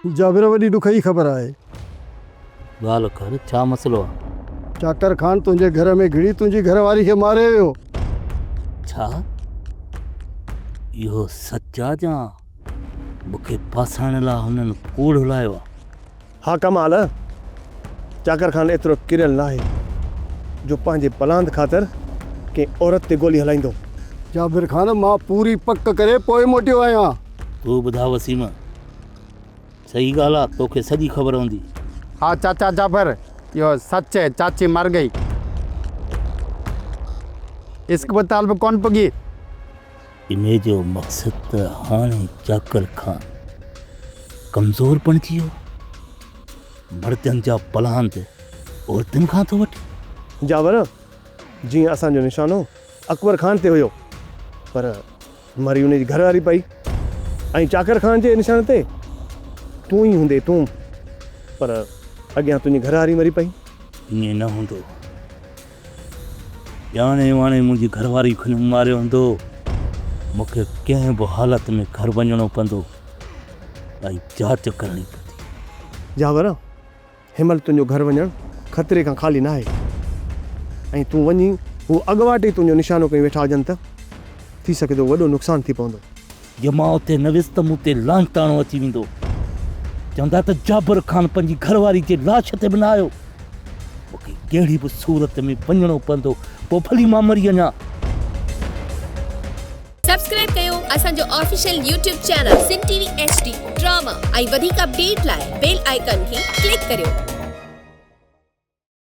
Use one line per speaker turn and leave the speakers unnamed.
जाबिर वॾी ॾुखई ख़बर आहे।
ॻाल्हि कर, छा मसइलो आहे?
चाकर खान तुंहिंजे घर में घिड़ी तुंहिंजी घरवारी खे मारे वियो।
छा इहो सच आहे या मूंखे फासाइण लाइ हुननि कूड़ हलायो आहे?
हा कमाल, चाकर खान एतिरो किरियल न आहे जो पंहिंजे पलांद ख़ातिर कंहिं औरत ते गोली हलाईंदो।
जाबिर खान, मां पूरी पक करे पोइ मोटियो आहियां।
तूं ॿुधा वसीम, सही ॻाल्हि आहे, तोखे सॼी ख़बर हूंदी।
हाँ चाचा जाबिर, यो सच है, चाची मर गई। इश्क बताल में कौन पगी?
इन जो मक़सद त हाणे चाकर खान कमज़ोर बणिजी वियो, मर्दनि जा पलांद औरतुनि खां थो वठे।
जाबर, जीअं असांजो निशानो अकबर खान ते हुयो, पर मरी हुनजी घरवारी पई, ऐं चाकर खान जे निशान ते तूं ई हूंदे तूं, पर अॻियां तुंहिंजी घरवारी मरी पई।
ईअं न हूंदो, ॼाणे वाणे मुंहिंजी घरवारी खणी मारियो हूंदो, मूंखे कंहिं बि हालत में घर वञिणो पवंदो ऐं जांच करणी पवंदी।
जाबर, हिमल तुंहिंजो घर वञणु ख़तरे खां ख़ाली न आहे, ऐं तूं वञी हू अॻुवाट ई तुंहिंजो निशानो कई वेठा हुजनि त थी सघे थो वॾो नुक़सानु थी पवंदो।
जे मां उते न वियुसि त मूं ते लांछताणो अची वेंदो, चवंदा त जाबिर खान पंहिंजी घरवारी जे लाश ते बि न आयो। मूंखे कहिड़ी बि सूरत में वञिणो पवंदो, पोइ भली मां मरी वञा।
सब्सक्राइब कयो असांजो official YouTube channel Sindh TV HD drama ऐं वधीक अपडेट लाइ बेल आइकन खे क्लिक करियो।